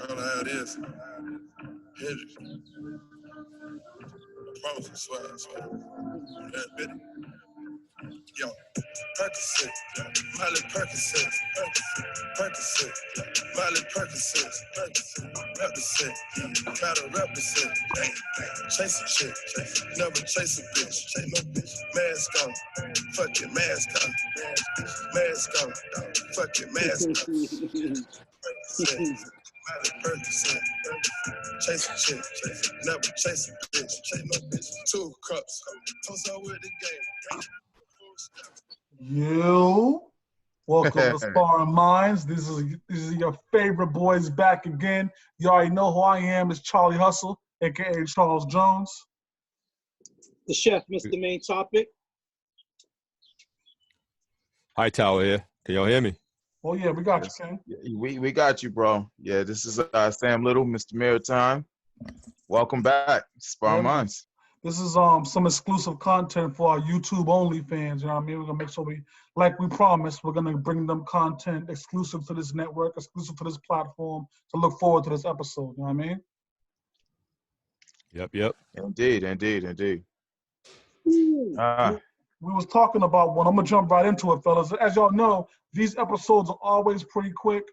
Kind of how it is. Hit it. I promise you, swear. That bit. Yo, Percocet, Miley Percocet, Percocet, Miley Percocet, Percocet, gotta represent, chase a chick, never chase a bitch, mask on, fuck it, mask on, fuck it, mask on, Miley Percocet, chase a chick, never chase a bitch, 2 cups, toast out with the game. Yo, welcome to Sparring Minds. This is your favorite boys back again. You already know who I am. It's Charlie Hustle, aka Charles Jones. The chef, Mr. Maine Topic. Hight here. Can y'all hear me? Oh yeah, we got you, King. We got you, bro. Yeah, this is Sam Little, Mr. Maritime. Welcome back, Sparring Minds. This is some exclusive content for our YouTube only fans. You know what I mean? We're gonna make sure like we promised, we're gonna bring them content exclusive to this network, exclusive to this platform. So look forward to this episode. You know what I mean? Yep. Indeed. We was talking about one. I'm gonna jump right into it, fellas. As y'all know, these episodes are always pretty quick.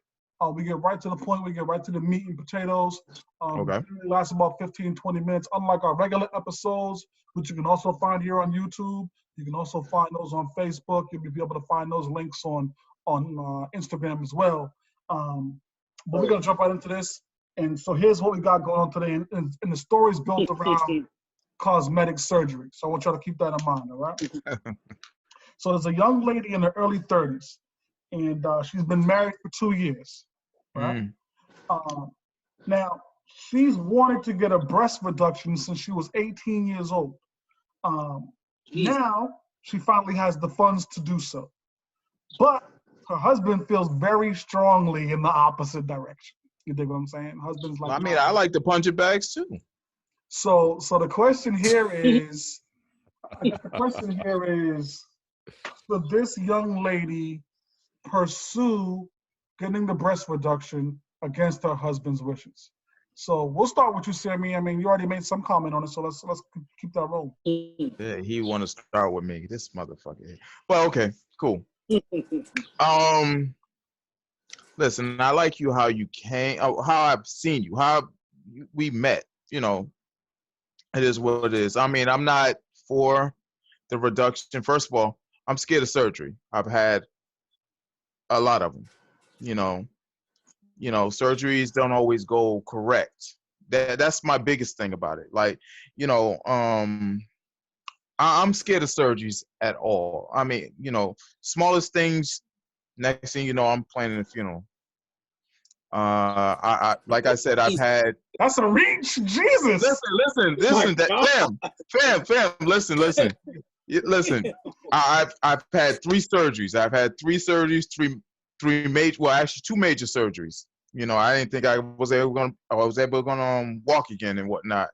We get right to the point. We get right to the meat and potatoes. Okay. It lasts about 15, 20 minutes, unlike our regular episodes, which you can also find here on YouTube. You can also find those on Facebook. You'll be able to find those links on Instagram as well. But we're going to jump right into this. And so here's what we got going on today. And the story's built around cosmetic surgery. So I want y'all to keep that in mind, all right? So there's a young lady in her early 30s, and she's been married for 2 years. Right? Now, she's wanted to get a breast reduction since she was 18 years old. Now, she finally has the funds to do so. But her husband feels very strongly in the opposite direction. You dig what I'm saying? Husband's like, I like the punching bags too. So the question here is, should this young lady pursue getting the breast reduction against her husband's wishes? So we'll start with you, Sammy. I mean, you already made some comment on it, so let's keep that rolling. Yeah, he want to start with me, this motherfucker. Well, okay, cool. Listen, I like you how you came, how I've seen you, how we met. You know, it is what it is. I mean, I'm not for the reduction. First of all, I'm scared of surgery. I've had a lot of them. You know, surgeries don't always go correct. That's my biggest thing about it. Like, you know, I'm scared of surgeries at all. I mean, you know, smallest things. Next thing you know, I'm planning a funeral. I like I said, I've had. That's a reach, Jesus. Listen. Fam. Listen. I've had 3 surgeries. I've had 3 surgeries, three major. Well, actually, 2 major surgeries. You know, I didn't think I was able to walk again and whatnot.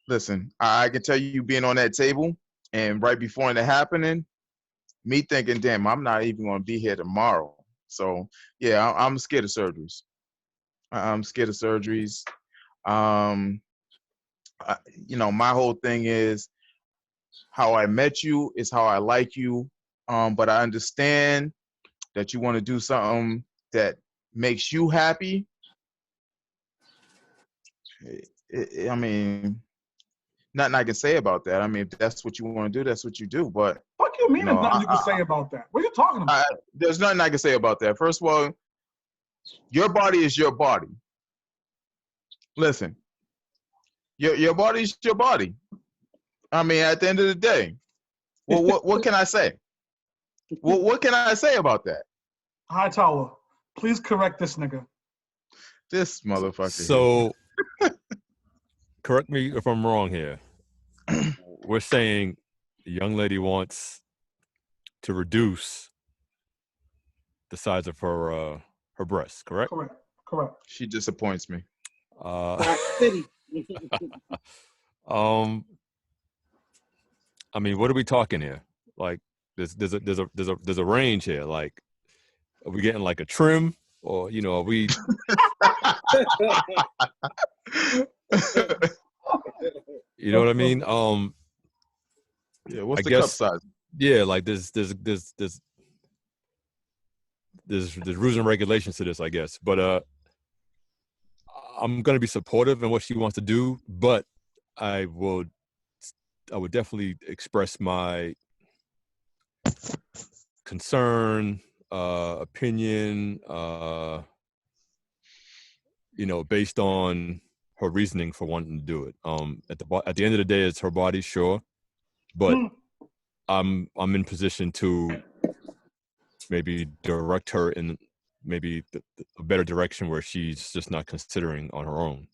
Listen, I can tell you, being on that table and right before it happening, me thinking, damn, I'm not even going to be here tomorrow. So yeah, I'm scared of surgeries. You know, my whole thing is how I met you is how I like you. But I understand that you want to do something that makes you happy. I mean, nothing I can say about that. I mean, if that's what you want to do, that's what you do. But what do you mean there's nothing you can say about that? What are you talking about? There's nothing I can say about that. First of all, your body is your body. Listen, your body is your body. I mean, at the end of the day, well, what can I say? What can I say about that? Hightower, please correct this nigga. This motherfucker. So, correct me if I'm wrong here. We're saying the young lady wants to reduce the size of her breasts, correct? Correct. She disappoints me. I mean, what are we talking here? Like, there's a range here. Like, are we getting like a trim? or are we? You know what I mean? Yeah, what's I the cup guess size? yeah, like there's rules and regulations to this, I guess. But I'm gonna be supportive in what she wants to do, but I would definitely express my concern, opinion, based on her reasoning for wanting to do it. At the end of the day, it's her body, sure, but I'm in position to maybe direct her in maybe a better direction where she's just not considering on her own.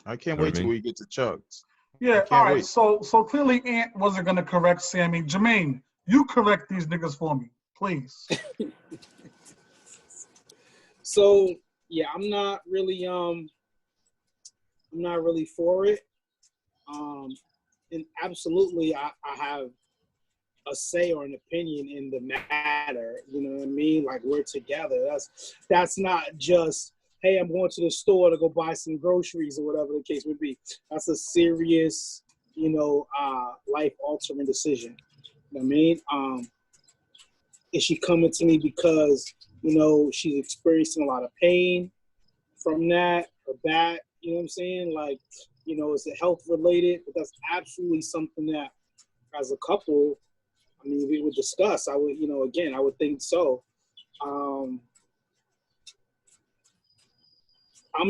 I can't Know what wait I till mean? we get to Chugs. Yeah, Can't all right. wait. So clearly Ant wasn't gonna correct Sammy. Jermaine, you correct these niggas for me, please. So yeah, I'm not really for it. And absolutely, I have a say or an opinion in the matter. You know what I mean? Like, we're together. That's not just, hey, I'm going to the store to go buy some groceries or whatever the case would be. That's a serious, life altering decision. You know what I mean? Is she coming to me because, she's experiencing a lot of pain from that, her back, you know what I'm saying? Like, is it health related? But that's absolutely something that as a couple, I mean, we would discuss. I would, again, I would think so. I'm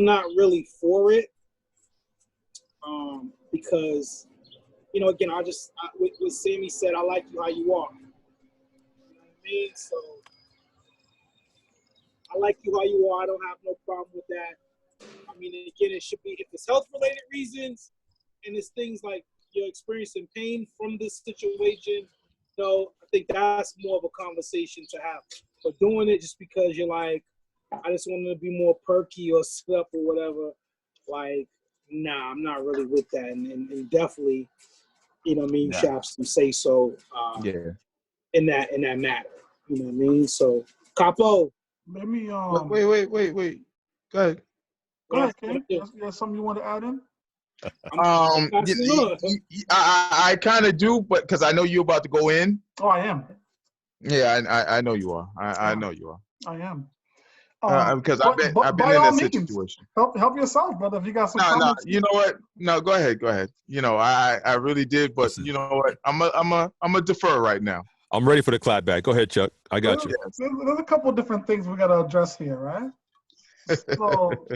not really for it because, again, what Sammy said, I like you how you are. You know what I mean? So I like you how you are. I don't have no problem with that. I mean, again, it should be, if it's health-related reasons and it's things like you're experiencing pain from this situation, I think that's more of a conversation to have. But doing it just because you're like, I just want to be more perky or stuff or whatever, like, nah, I'm not really with that. And definitely, you should have some say-so in that matter. You know what I mean? So, Capo. Let me Wait. Go ahead. Go ahead, King. You got something you want to add in? I kind of do, but because I know you're about to go in. Oh, I am. Yeah, I know you are. I know you are. I am. Because I've been by in all that means, situation. help yourself, brother. If you got some No, comments. you know what? No, go ahead. I really did, but Listen. you know what? I'm a defer right now. I'm ready for the clap back. Go ahead, Chuck. I got you. There's a couple of different things we got to address here, right? So,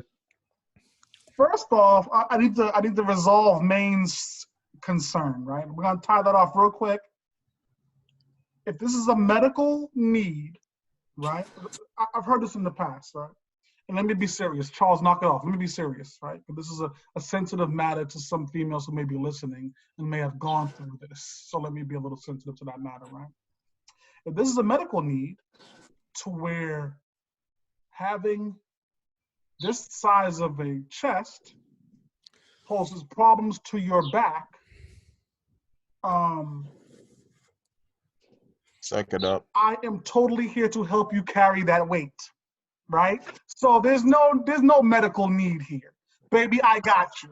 first off, I need to resolve Maine's concern, right? We're gonna tie that off real quick. If this is a medical need, right? I've heard this in the past, right? And let me be serious. Charles, knock it off. Let me be serious, right? But this is a sensitive matter to some females who may be listening and may have gone through this. So let me be a little sensitive to that matter, right? If this is a medical need to where having this size of a chest poses problems to your back, Suck it up. I am totally here to help you carry that weight, right? So there's no medical need here. Baby, I got you.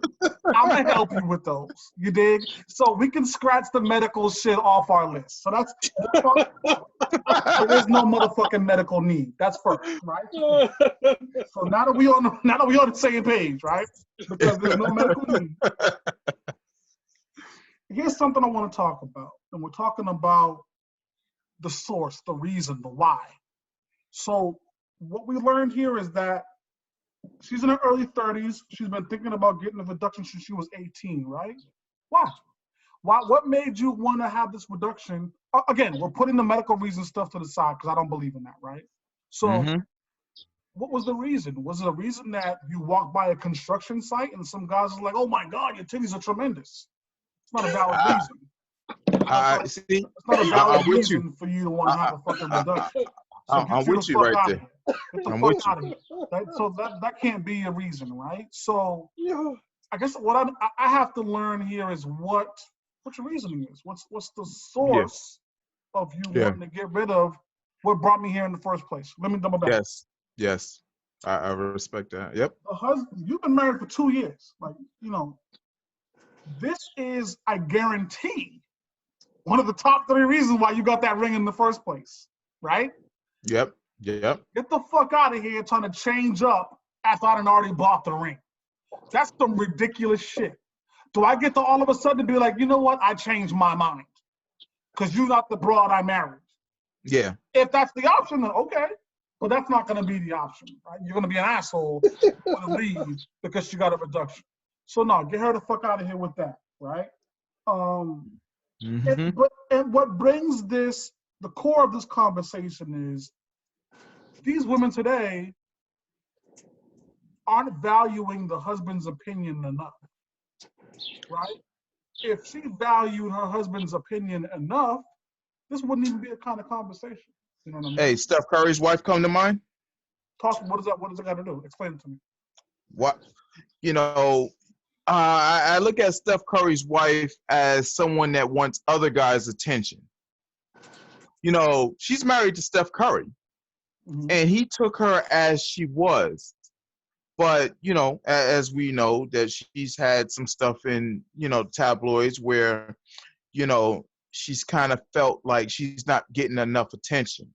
I'm gonna help you with those. You dig? So we can scratch the medical shit off our list. So that's there's no motherfucking medical need. That's first, right? So now that we on the same page, right? Because there's no medical need. Here's something I want to talk about, and we're talking about the source, the reason, the why. So what we learned here is that she's in her early 30s. She's been thinking about getting a reduction since she was 18, right? Why? What made you want to have this reduction? Again, we're putting the medical reason stuff to the side because I don't believe in that, right? So what was the reason? Was it a reason that you walked by a construction site and some guys are like, oh my God, your titties are tremendous? It's not a valid reason. See, it's not a valid with reason you. for you to want to have a fucking reduction. So I'm with you right there. Get the I'm fuck with out of here. Right? So that can't be a reason, right? So I guess what I have to learn here is what your reasoning is. What's the source of you wanting to get rid of what brought me here in the first place? Let me double back. Yes. Yes, I respect that. Yep. The husband, you've been married for 2 years. Like, this is, I guarantee, one of the top 3 reasons why you got that ring in the first place, right? Yep. Yep. Get the fuck out of here trying to change up after I done already bought the ring. That's some ridiculous shit. Do I get to all of a sudden be like, you know what? I changed my mind because you're not the broad I married. Yeah. If that's the option, then okay. But that's not going to be the option, right? You're going to be an asshole to leave because you got a reduction. So no, get her the fuck out of here with that, right? And what brings this, the core of this conversation is these women today aren't valuing the husband's opinion enough, right? If she valued her husband's opinion enough, this wouldn't even be a kind of conversation. You know what I mean? Hey, Steph Curry's wife come to mind? What does it got to do? Explain it to me. What? I look at Steph Curry's wife as someone that wants other guys' attention. She's married to Steph Curry, and he took her as she was. But, as we know, that she's had some stuff in, tabloids where, she's kind of felt like she's not getting enough attention.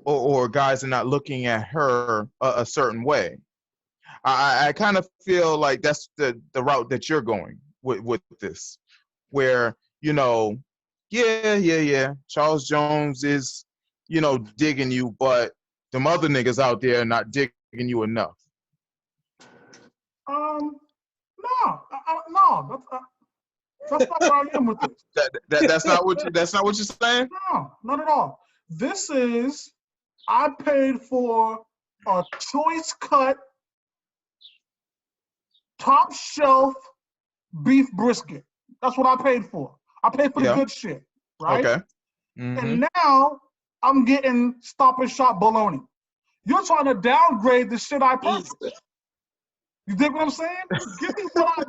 Or guys are not looking at her a certain way. I kind of feel like that's the route that you're going with this, where, Charles Jones is, digging you, but them other niggas out there are not digging you enough. No, that's not where I am with this. That's not what you're saying? No, not at all. This is, I paid for a choice cut, top shelf beef brisket. That's what I paid for. I paid for the good shit, right? Okay. And now I'm getting Stop and Shop bologna. You're trying to downgrade the shit I purchased. You dig what I'm saying?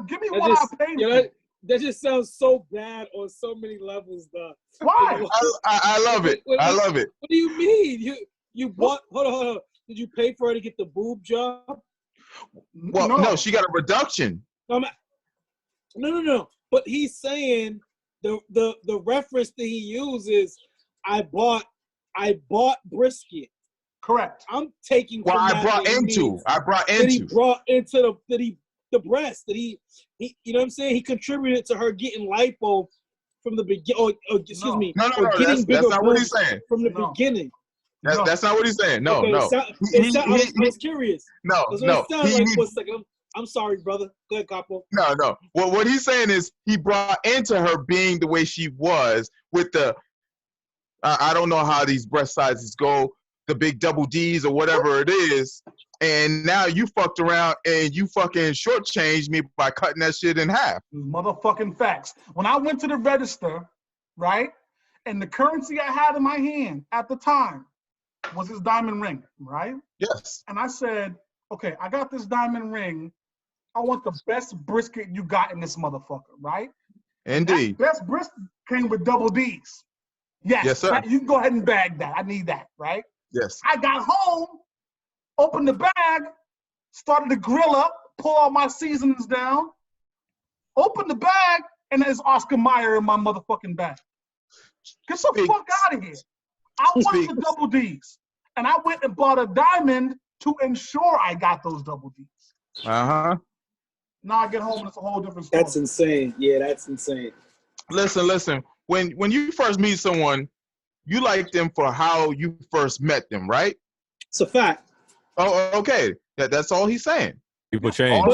Give me what I paid for. That just sounds so bad on so many levels, though. Why? I love it. I love it. What do you mean? You bought? Hold on. Did you pay for her to get the boob job? Well, no, she got a reduction. No. But he's saying the reference that he uses, I bought brisket. Correct. I'm taking. Well, I brought into. That he brought into the breast. That he you know what I'm saying? He contributed to her getting lipo from the beginning. Excuse me. No. Getting That's not what he's saying. From the beginning. That's not what he's saying. No. I was curious. No. One second. I'm sorry, brother. Go ahead, Capo. No. Well, what he's saying is he brought into her being the way she was with the, I don't know how these breast sizes go, the big double D's or whatever it is, and now you fucked around and you fucking shortchanged me by cutting that shit in half. Motherfucking facts. When I went to the register, right, and the currency I had in my hand at the time was this diamond ring, right? Yes. And I said, okay, I got this diamond ring. I want the best brisket you got in this motherfucker, right? Indeed. That best brisket came with double D's. Yes, sir. You can go ahead and bag that. I need that, right? Yes. I got home, opened the bag, started to grill up, pour all my seasonings down, opened the bag, and there's Oscar Mayer in my motherfucking bag. Get the fuck out of here. I wanted the double D's. And I went and bought a diamond to ensure I got those double D's. Uh-huh. Now I get home and it's a whole different story. That's insane. Yeah, that's insane. Listen. When you first meet someone, you like them for how you first met them, right? It's a fact. Oh, okay. That's all he's saying. People change.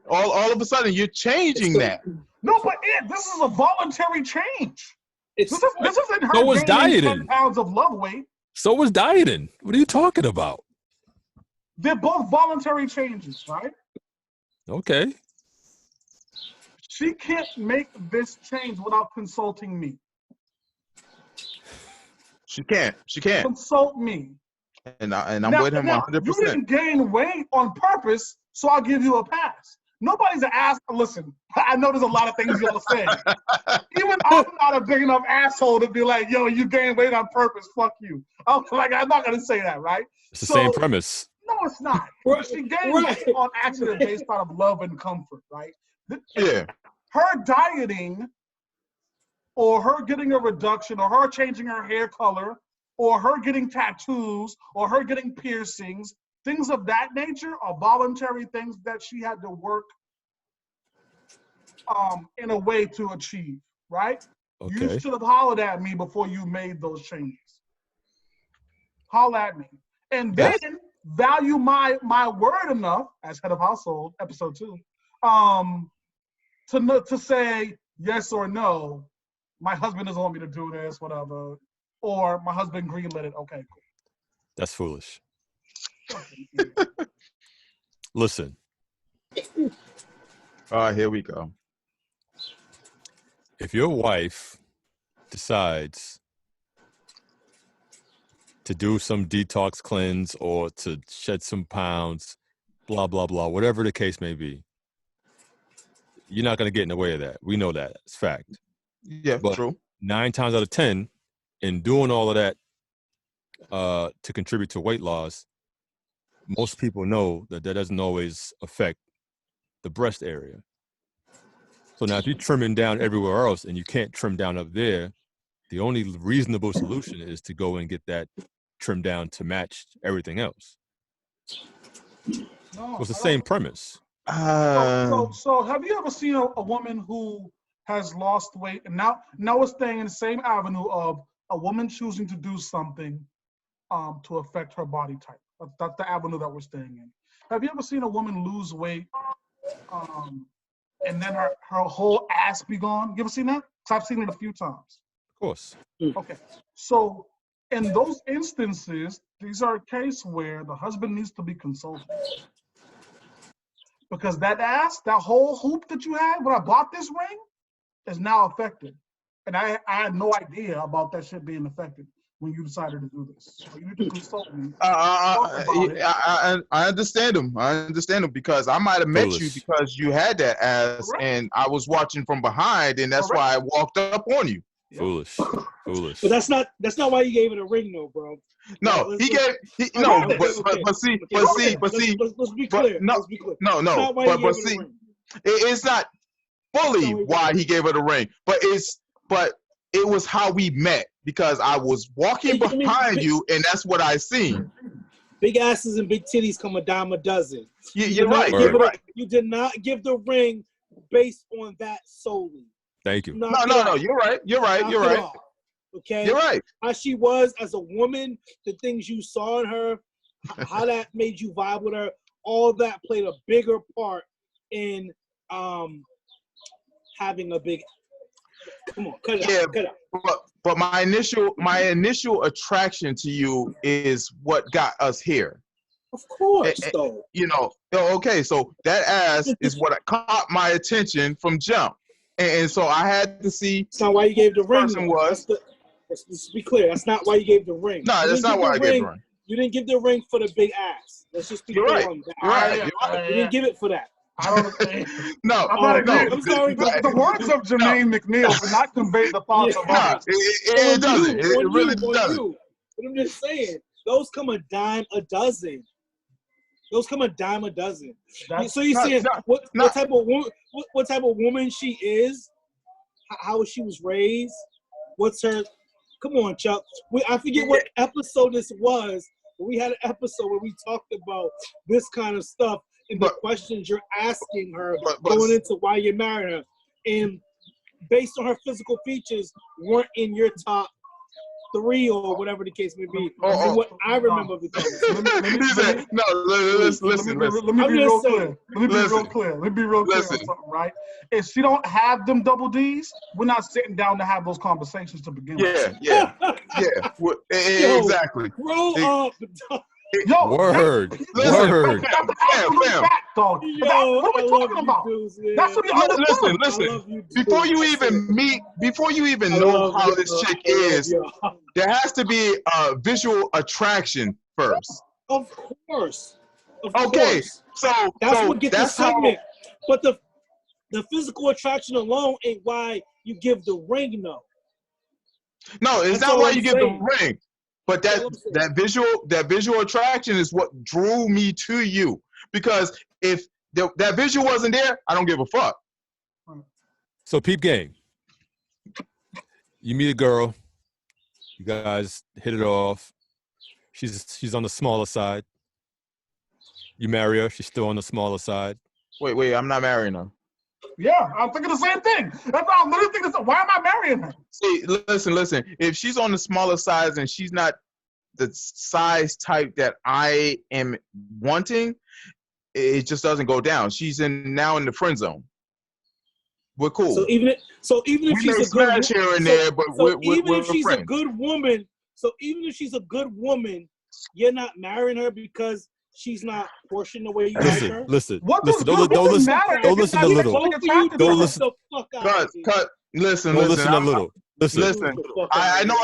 All of a sudden, you're changing that. No, but this is a voluntary change. This isn't her So was gaining dieting. 10 pounds of love weight. So was dieting. What are you talking about? They're both voluntary changes, right? Okay. She can't make this change without consulting me. She can't. Consult me. And I'm with him 100%. You didn't gain weight on purpose, so I'll give you a pass. Nobody's an ass. Listen, I know there's a lot of things y'all say. Even I'm not a big enough asshole to be like, yo, you gained weight on purpose. Fuck you. I'm not gonna say that, right? It's the same premise. No, it's not. She gained weight on accident based out of love and comfort, right? Yeah. Her dieting, or her getting a reduction, or her changing her hair color, or her getting tattoos, or her getting piercings, things of that nature are voluntary things that she had to work in a way to achieve, right? Okay. You should have hollered at me before you made those changes. Holler at me. And then value my word enough, as head of household, episode 2, to say yes or no, my husband doesn't want me to do this, whatever, or my husband greenlit it, okay, cool. That's foolish. Listen. Here we go. If your wife decides to do some detox cleanse or to shed some pounds, blah, blah, blah, whatever the case may be, you're not going to get in the way of that. We know that. It's fact. Yeah, but true. 9 times out of 10, in doing all of that to contribute to weight loss, most people know that doesn't always affect the breast area. So now if you're trimming down everywhere else and you can't trim down up there, the only reasonable solution is to go and get that trimmed down to match everything else. No, it's the same premise. So have you ever seen a woman who has lost weight and now we're staying in the same avenue of a woman choosing to do something to affect her body type? That's the avenue that we're staying in. Have you ever seen a woman lose weight and then her whole ass be gone? You ever seen that? Because I've seen it a few times. Of course. Okay. So in those instances, these are a case where the husband needs to be consulted. Because that ass, that whole hoop that you had when I bought this ring is now affected. And I had no idea about that shit being affected when you decided to do this. So you need to consult me. I understand him. I understand him because I might have met you because you had that ass. Correct. And I was watching from behind, and that's why I walked up on you. Foolish. But that's not why you gave it a ring, though, bro. No, Let's be clear. It's not fully why he gave her the ring, but it was how we met because I was walking behind you, and that's what I seen. Big asses and big titties come a dime a dozen. You're right. You did not give the ring based on that solely. Thank you. No. You're right. Okay. You're right. How she was as a woman, the things you saw in her, how that made you vibe with her, all that played a bigger part in having a big. Come on, cut it out. But my initial attraction to you is what got us here. Of course, though. Okay, so that ass is what caught my attention from jump. And so I had to see. That's not why you gave the ring. Let's be clear. That's not why you gave the ring. No, that's not why I gave the ring. You didn't give the ring for the big ass. Let's just be clear on that. You're right. You didn't give it for that. I don't think. No. I'm sorry. The words of Jermaine McNeil do not convey the thoughts of others. It doesn't. It really doesn't. But I'm just saying, those come a dime a dozen. So you see what type of woman she is, how she was raised, what's her. Come on, Chuck. I forget what episode this was, but we had an episode where we talked about this kind of stuff and the questions you're asking her going into why you're marrying her, and based on her physical features, weren't in your top 3 or whatever the case may be. What I remember because listen. Let me be real clear. Let me be real clear on something, right? If she don't have them double D's, we're not sitting down to have those conversations to begin with. Yeah. Exactly. Grow up. Yo, word. That's fact, dog. What are we talking about? That's what Listen. Before you even know how this chick is, there has to be a visual attraction first. Of course. Okay, so that's what gets the segment. But the physical attraction alone ain't why you give the ring, though. No, it's That's not all why I'm you get saying. the ring. But That's all I'm saying. that visual attraction is what drew me to you. Because if that visual wasn't there, I don't give a fuck. So peep game. You meet a girl. You guys hit it off. She's on the smaller side. You marry her. She's still on the smaller side. Wait, I'm not marrying her. Yeah, I'm thinking the same thing. That's why I'm literally thinking, why am I marrying her? See, listen. If she's on the smaller size and she's not the size type that I am wanting, it just doesn't go down. She's now in the friend zone. We're cool. So even if she's a good smash here and there, but we're if she's friends. a good woman, you're not marrying her because she's not portioned the way you like her. Listen. What does Don't listen. Don't listen to little. Don't listen. Listen. Don't listen to little. Listen. I know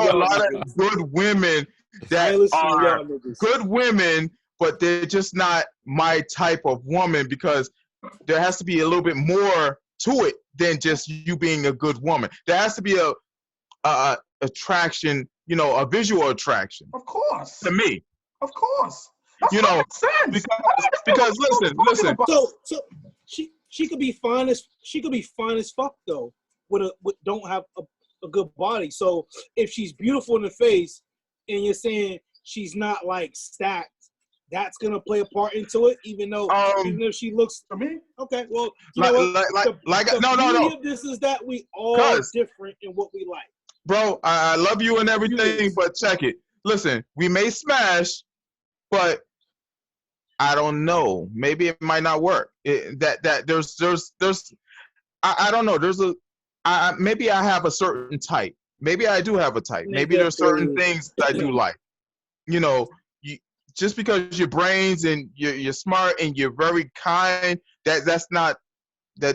a lot of good women that are good women, but they're just not my type of woman because there has to be a little bit more to it than just you being a good woman. There has to be a attraction, a visual attraction. Of course. To me. Of course. That's makes sense. Because listen. So she could be fine as fuck though. Don't have a good body. So if she's beautiful in the face and you're saying she's not like stacked, that's gonna play a part into it, even if she looks to me. Okay, well, no. This is that we all different in what we like. Bro, I love you and everything, but check it. Listen, we may smash, but I don't know. Maybe it might not work. I don't know. Maybe I have a certain type. Maybe I do have a type. Maybe there's certain things that I do like. Just because you're brains and you're smart and you're very kind, that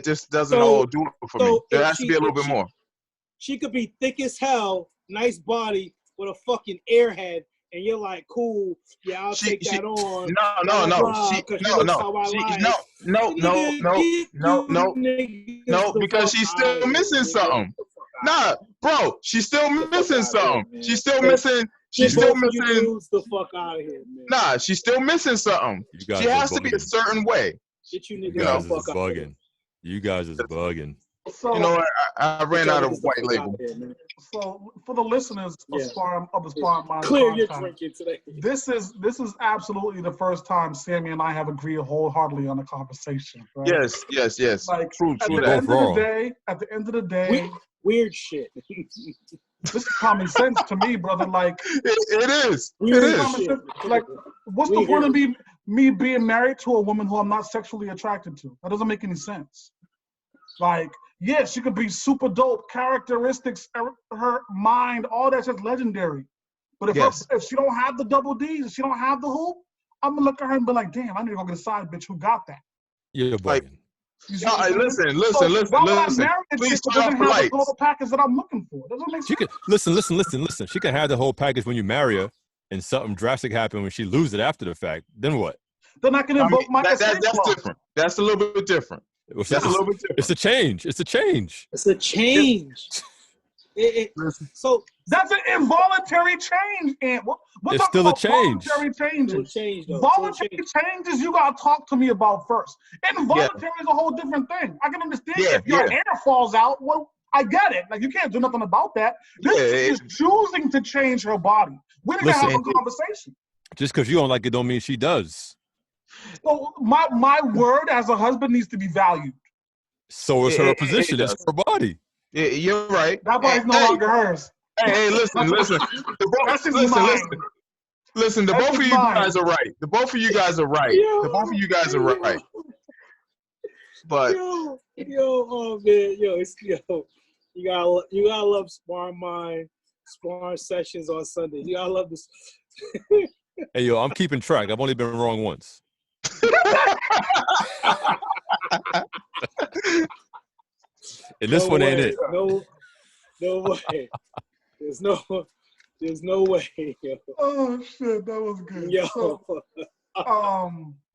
just doesn't all do it for me. There has to be a little bit more. She could be thick as hell, nice body, with a fucking airhead, and you're like, cool, yeah, I'll take that on. No, because she's still missing something. Nah, bro, she's still missing something. She's still missing. She's still missing. The fuck out of here, man. Nah, she's still missing something. She has to be a certain way. Get you niggas guys is bugging. You guys is bugging. So, I ran out of white label. So for the listeners of Sparring Minds, clear your drinking today. This is absolutely the first time Sammy and I have agreed wholeheartedly on a conversation. Right? Yes. Like, true. At the end of the day, weird shit. This is common sense to me, brother. Like it is. Like, what's the point of me being married to a woman who I'm not sexually attracted to? That doesn't make any sense. Like, yeah, she could be super dope, characteristics, her mind, all that's just legendary. But if she don't have the double D's, if she don't have the hoop, I'm gonna look at her and be like, damn, I need to go get a side bitch who got that. You're bugging. No, listen. Please turn off the lights. The total package that I'm looking for. Doesn't make sense. Listen. She can have the whole package when you marry her, and something drastic happen when she loses it after the fact. Then what? Then I can invoke my that's different. That's a little bit different. It's a little bit different. It's a change. So that's an involuntary change, and it's still a change. Voluntary changes. Voluntary changes you gotta talk to me about first. Involuntary is a whole different thing. I can understand if your hair falls out. Well, I get it. Like, you can't do nothing about that. This is choosing to change her body. We're gonna have a conversation. Just because you don't like it don't mean she does. So my word as a husband needs to be valued. So is her position. It's her body. Yeah, you're right. That body's no longer hers. Hey, listen. Listen, the both of you guys are right. The both of you guys are right. But oh man, you gotta love Sparring Mind, Sparring Sessions on Sunday. You gotta love this. Hey, I'm keeping track. I've only been wrong once. And this one ain't it. No way. There's no way. Yo. Oh shit, that was good. Yo.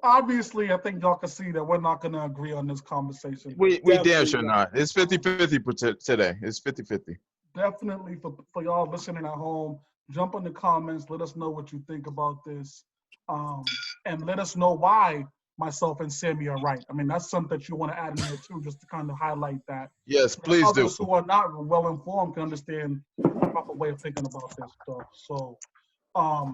Obviously, I think y'all can see that we're not going to agree on this conversation. We damn Definitely sure not. not. It's 50-50 today. It's 50-50. Definitely for y'all listening at home, jump in the comments. Let us know what you think about this. And let us know why myself and Sammy are right. I mean, that's something that you want to add in there too, just to kind of highlight that. Yes, So that please do. others who are not well informed can understand the proper way of thinking about this stuff. So, I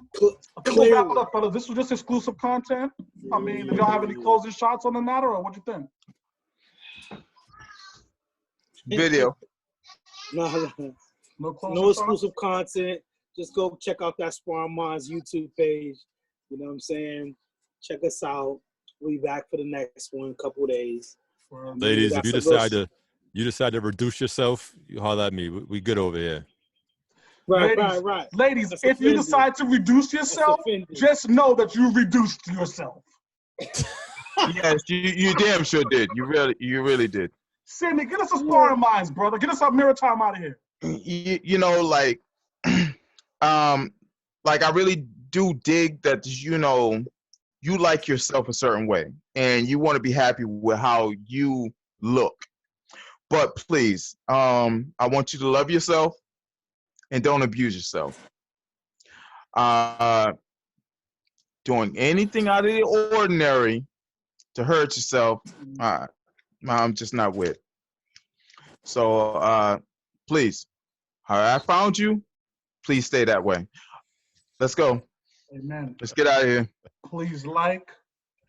think we'll wrap it up, fellas. This was just exclusive content. I mean, did y'all have any closing shots on the matter, or what you think? Video. No exclusive content. Just go check out that Sparring Minds YouTube page. You know what I'm saying? Check us out. We'll be back for the next one in a couple of days. Ladies, if you decide to reduce yourself, you holler at me. We good over here. Right. Ladies, That's if you offended. decide to reduce yourself, just know that you reduced yourself. Yes, you damn sure did. You really did. Sammy, get us a Sparring Minds, brother. Get us a mirror time out of here. You know, like, like I really do dig that, you know, you like yourself a certain way and you want to be happy with how you look. But please, I want you to love yourself and don't abuse yourself. Doing anything out of the ordinary to hurt yourself, I'm just not with. So please, how I found you, please stay that way. Let's go. Amen. Let's get out of here. Please like,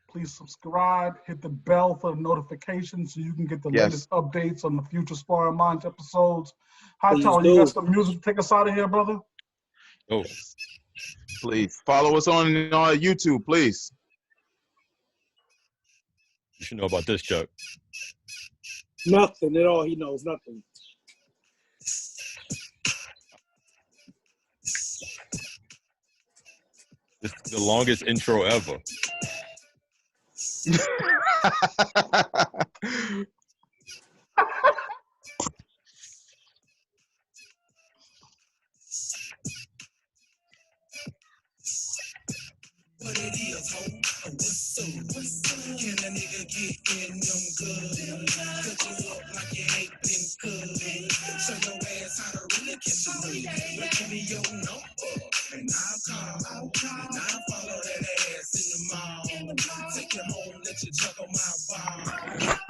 please subscribe, hit the bell for the notifications so you can get the latest updates on the future Sparring Minds episodes. Hight, you got some music to take us out of here, brother? Oh, please follow us on YouTube, please. You should know about this, Chuck. Nothing at all. He knows nothing. This is the longest intro ever. What it is, ho? What's up? Can a nigga get in them good? Cut you up like you ain't been good. Show your ass how to really kiss a ring. But give me your number, and I'll call. And I'll follow that ass in the mall. Take you home, let you juggle my ball.